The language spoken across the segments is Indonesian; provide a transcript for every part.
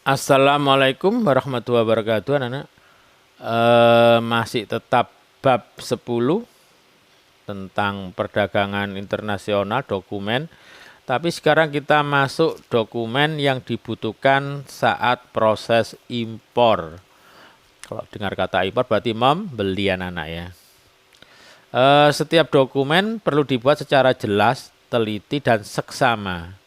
Assalamualaikum warahmatullahi wabarakatuh, anak-anak. Masih tetap bab 10 tentang perdagangan internasional dokumen. Tapi sekarang kita masuk dokumen yang dibutuhkan saat proses impor. Kalau dengar kata impor berarti membeli, anak-anak ya. Setiap dokumen perlu dibuat secara jelas, teliti, dan seksama.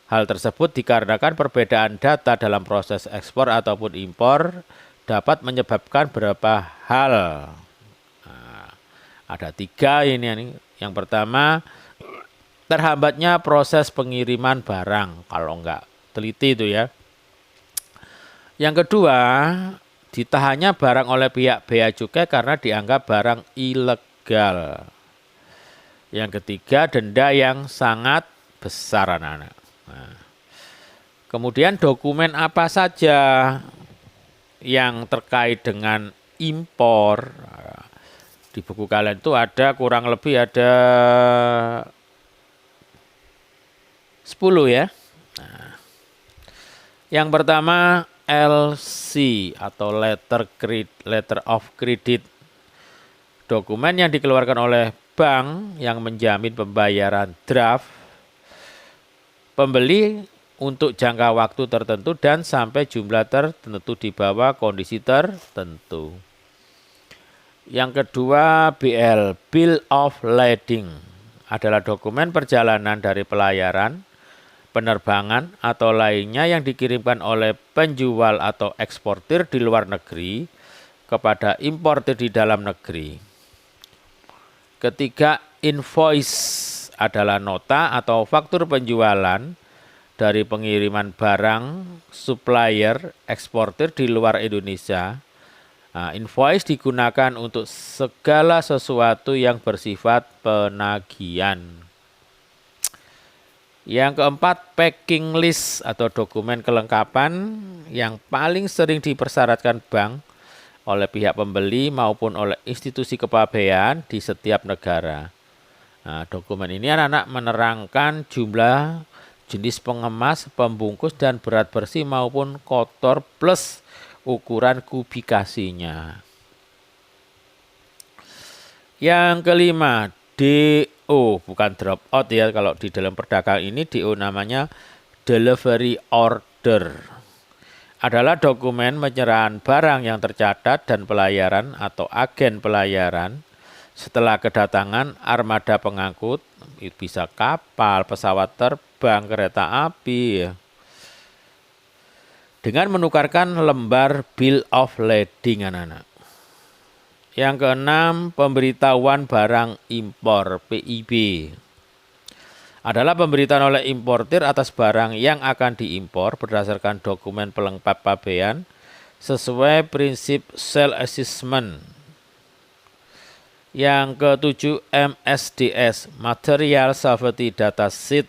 Hal tersebut dikarenakan perbedaan data dalam proses ekspor ataupun impor dapat menyebabkan beberapa hal. Nah, ada 3 ini. Yang pertama, terhambatnya proses pengiriman barang kalau enggak teliti itu ya. Yang kedua, ditahannya barang oleh pihak bea cukai karena dianggap barang ilegal. Yang ketiga, denda yang sangat besar, anak-anak. Nah, kemudian dokumen apa saja yang terkait dengan impor. Di buku kalian itu ada kurang lebih ada 10 ya. Nah, yang pertama LC atau letter of credit. Dokumen yang dikeluarkan oleh bank yang menjamin pembayaran draft pembeli untuk jangka waktu tertentu dan sampai jumlah tertentu di bawah kondisi tertentu. Yang kedua Bill of Lading adalah dokumen perjalanan dari pelayaran, penerbangan atau lainnya yang dikirimkan oleh penjual atau eksportir di luar negeri kepada importir di dalam negeri. Ketiga, invoice adalah nota atau faktur penjualan dari pengiriman barang supplier eksportir di luar Indonesia. Nah, invoice digunakan untuk segala sesuatu yang bersifat penagihan. Yang keempat, packing list atau dokumen kelengkapan yang paling sering dipersyaratkan bank oleh pihak pembeli maupun oleh institusi kepabean di setiap negara. Nah, dokumen ini anak-anak menerangkan jumlah, jenis pengemas, pembungkus, dan berat bersih maupun kotor plus ukuran kubikasinya. Yang kelima, DO, bukan drop out ya. Kalau di dalam perdagangan ini DO namanya delivery order. Adalah dokumen penyerahan barang yang tercatat dan pelayaran atau agen pelayaran setelah kedatangan armada pengangkut, bisa kapal, pesawat terbang, kereta api, dengan menukarkan lembar Bill of Lading, anak-anak. Yang keenam, pemberitahuan barang impor PIB. Adalah pemberitaan oleh importir atas barang yang akan diimpor berdasarkan dokumen pelengkap pabean sesuai prinsip self assessment. Yang ketujuh, MSDS, Material Safety Data Sheet.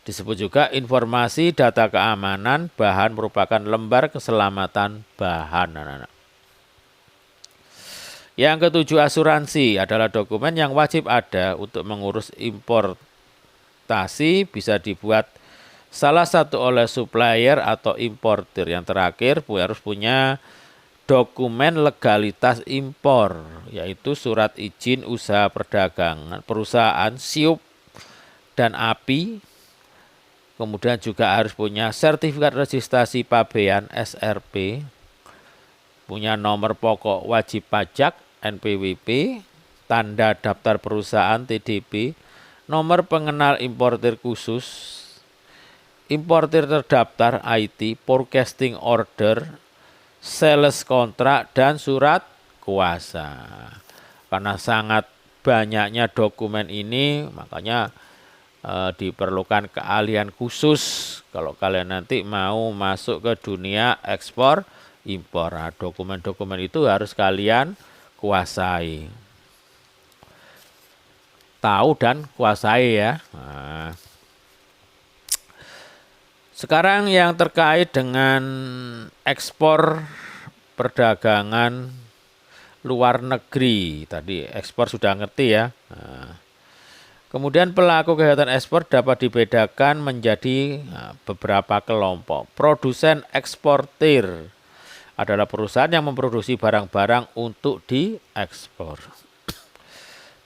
Disebut juga informasi data keamanan bahan merupakan lembar keselamatan bahan, anak-anak. Yang ketujuh, asuransi adalah dokumen yang wajib ada untuk mengurus importasi, bisa dibuat salah satu oleh supplier atau importir. Yang terakhir, harus punya dokumen legalitas impor, yaitu surat izin usaha perdagangan, perusahaan, SIUP, dan API. Kemudian juga harus punya sertifikat registrasi pabean SRP, punya nomor pokok wajib pajak NPWP, tanda daftar perusahaan TDP, nomor pengenal importir khusus, importir terdaftar IT, forecasting order, sales kontrak, dan surat kuasa. Karena sangat banyaknya dokumen ini, makanya diperlukan keahlian khusus kalau kalian nanti mau masuk ke dunia ekspor impor. Nah, dokumen-dokumen itu harus kalian kuasai. Tahu dan kuasai ya. Nah, sekarang yang terkait dengan ekspor perdagangan luar negeri. Tadi ekspor sudah ngerti ya. Nah, Kemudian pelaku kegiatan ekspor dapat dibedakan menjadi beberapa kelompok. Produsen eksportir adalah perusahaan yang memproduksi barang-barang untuk diekspor.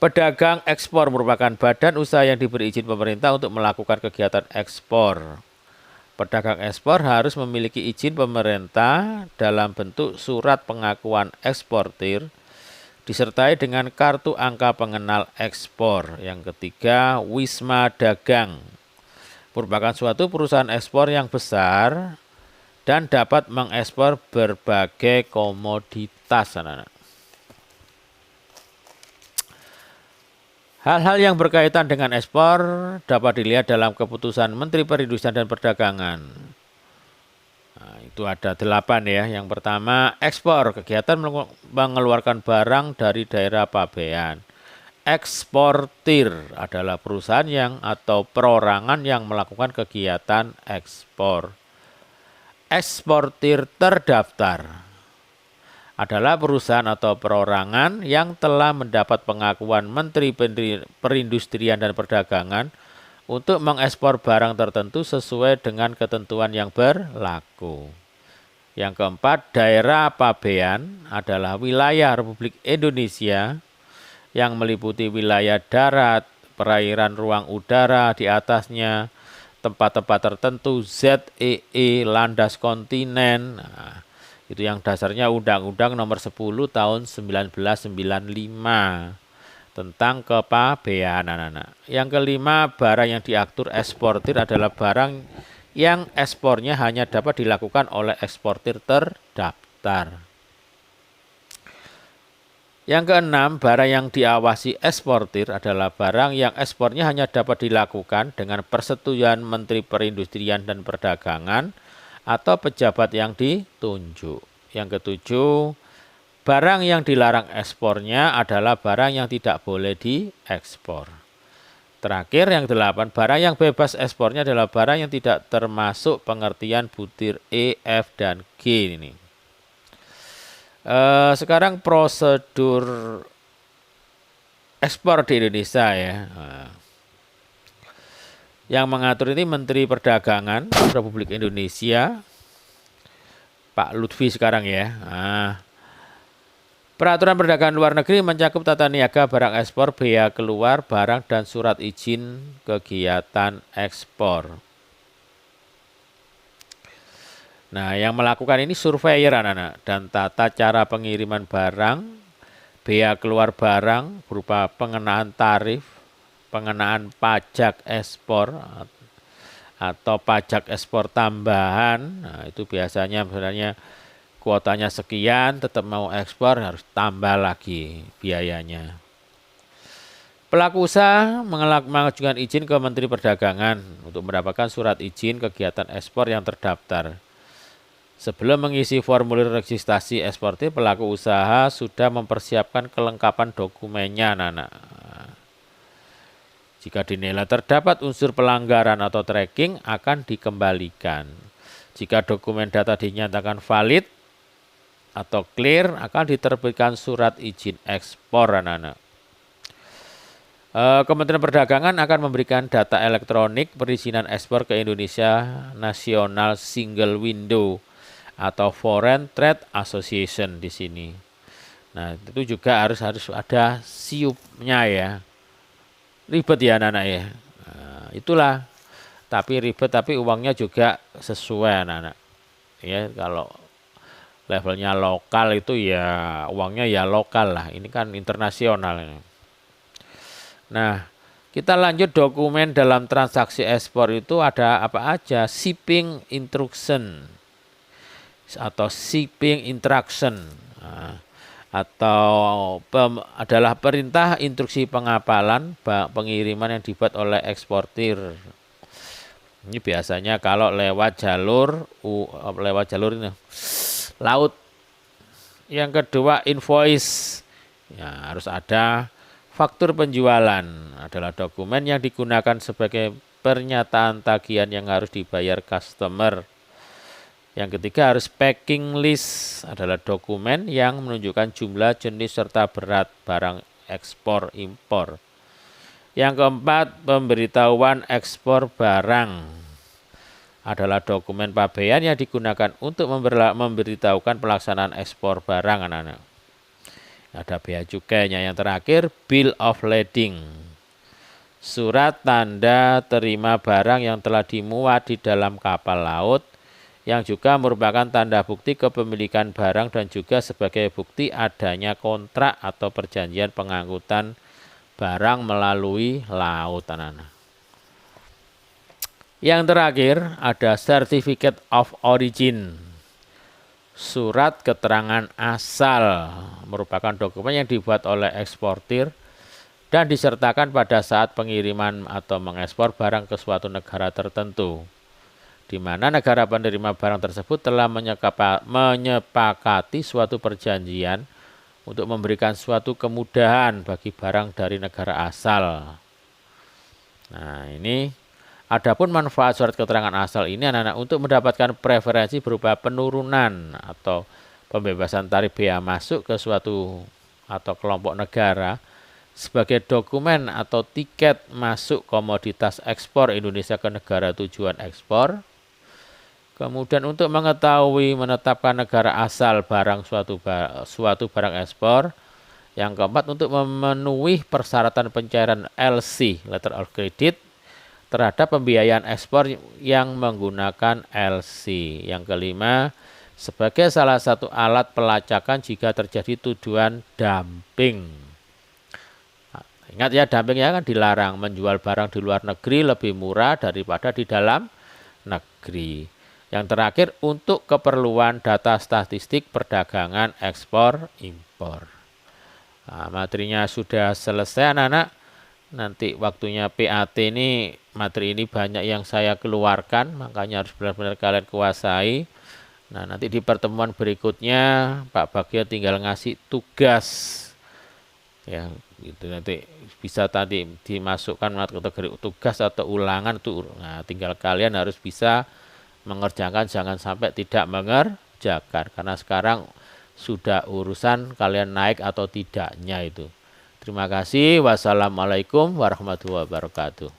Pedagang ekspor merupakan badan usaha yang diberi izin pemerintah untuk melakukan kegiatan ekspor. Pedagang ekspor harus memiliki izin pemerintah dalam bentuk surat pengakuan eksportir disertai dengan kartu angka pengenal ekspor. Yang ketiga, Wisma Dagang merupakan suatu perusahaan ekspor yang besar dan dapat mengekspor berbagai komoditas. Hal-hal yang berkaitan dengan ekspor dapat dilihat dalam keputusan Menteri Perindustrian dan Perdagangan. Nah, itu ada 8 ya. Yang pertama, ekspor, kegiatan mengeluarkan barang dari daerah pabean. Eksportir adalah perusahaan yang atau perorangan yang melakukan kegiatan ekspor. Eksportir terdaftar adalah perusahaan atau perorangan yang telah mendapat pengakuan Menteri Perindustrian dan Perdagangan untuk mengekspor barang tertentu sesuai dengan ketentuan yang berlaku. Yang keempat, daerah pabean adalah wilayah Republik Indonesia yang meliputi wilayah darat, perairan ruang udara di atasnya, tempat-tempat tertentu, ZEE, landas kontinen. Nah, itu yang dasarnya Undang-Undang Nomor 10 Tahun 1995 tentang kepabeanan anak. Yang kelima, barang yang diatur eksportir adalah barang yang ekspornya hanya dapat dilakukan oleh eksportir terdaftar. Yang keenam, barang yang diawasi eksportir adalah barang yang ekspornya hanya dapat dilakukan dengan persetujuan Menteri Perindustrian dan Perdagangan atau pejabat yang ditunjuk. Yang ketujuh, barang yang dilarang ekspornya adalah barang yang tidak boleh diekspor. Terakhir yang 8, barang yang bebas ekspornya adalah barang yang tidak termasuk pengertian butir E, F, dan G ini. Sekarang prosedur ekspor di Indonesia ya. Yang mengatur ini Menteri Perdagangan Republik Indonesia, Pak Lutfi sekarang ya. Peraturan perdagangan luar negeri mencakup tata niaga barang ekspor, bea keluar barang, dan surat izin kegiatan ekspor. Nah, yang melakukan ini surveyor anak-anak, dan tata cara pengiriman barang, bea keluar barang berupa pengenaan tarif, pengenaan pajak ekspor atau pajak ekspor tambahan. Nah, itu biasanya misalnya kuotanya sekian, tetap mau ekspor harus tambah lagi biayanya. Pelaku usaha mengajukan izin ke Menteri Perdagangan untuk mendapatkan surat izin kegiatan ekspor yang terdaftar. Sebelum mengisi formulir registrasi eksportir, pelaku usaha sudah mempersiapkan kelengkapan dokumennya, anak-anak. Jika dinilai terdapat unsur pelanggaran atau tracking, akan dikembalikan. Jika dokumen data dinyatakan valid atau clear, akan diterbitkan surat izin ekspor, anak-anak. Kementerian Perdagangan akan memberikan data elektronik perizinan ekspor ke Indonesia National Single Window atau Foreign Trade Association di sini. Nah, itu juga harus ada SIUP-nya ya. Ribet ya anak-anak ya. Nah, itulah. Tapi ribet, tapi uangnya juga sesuai anak-anak. Ya, kalau levelnya lokal itu ya uangnya ya lokal lah. Ini kan internasional ini. Nah, kita lanjut dokumen dalam transaksi ekspor itu ada apa aja? Shipping instruction atau shipping instruction atau adalah perintah instruksi pengapalan pengiriman yang dibuat oleh eksportir. Ini biasanya kalau lewat jalur ini laut. Yang kedua, invoice. Ya, harus ada faktur penjualan, adalah dokumen yang digunakan sebagai pernyataan tagihan yang harus dibayar customer. Yang ketiga, harus packing list, adalah dokumen yang menunjukkan jumlah, jenis, serta berat barang ekspor impor. Yang keempat, pemberitahuan ekspor barang adalah dokumen pabean yang digunakan untuk memberitahukan pelaksanaan ekspor barang, anak-anak. Ada bea cukainya. Yang terakhir, bill of lading, surat tanda terima barang yang telah dimuat di dalam kapal laut, yang juga merupakan tanda bukti kepemilikan barang dan juga sebagai bukti adanya kontrak atau perjanjian pengangkutan barang melalui laut, anak-anak. Yang terakhir ada Certificate of Origin, surat keterangan asal, merupakan dokumen yang dibuat oleh eksportir dan disertakan pada saat pengiriman atau mengekspor barang ke suatu negara tertentu, di mana negara penerima barang tersebut telah menyepakati suatu perjanjian untuk memberikan suatu kemudahan bagi barang dari negara asal. Nah, ini adapun manfaat surat keterangan asal ini, anak-anak, untuk mendapatkan preferensi berupa penurunan atau pembebasan tarif bea masuk ke suatu atau kelompok negara sebagai dokumen atau tiket masuk komoditas ekspor Indonesia ke negara tujuan ekspor. Kemudian untuk mengetahui menetapkan negara asal barang suatu barang ekspor. Yang keempat, untuk memenuhi persyaratan pencairan LC, Letter of Credit, terhadap pembiayaan ekspor yang menggunakan LC. Yang kelima, sebagai salah satu alat pelacakan jika terjadi tuduhan dumping. Nah, ingat ya, dumping ya kan dilarang, menjual barang di luar negeri lebih murah daripada di dalam negeri. Yang terakhir, untuk keperluan data statistik perdagangan ekspor impor. Nah, materinya sudah selesai, anak-anak. Nanti waktunya PAT ini, materi ini banyak yang saya keluarkan, makanya harus benar-benar kalian kuasai. Nah, nanti di pertemuan berikutnya Pak Bagio tinggal ngasih tugas, ya gitu, nanti bisa tadi dimasukkan kategori tugas atau ulangan tuh. Nah, tinggal kalian harus bisa mengerjakan, jangan sampai tidak mengerjakan, karena sekarang sudah urusan kalian naik atau tidaknya itu. Terima kasih. Wassalamualaikum warahmatullahi wabarakatuh.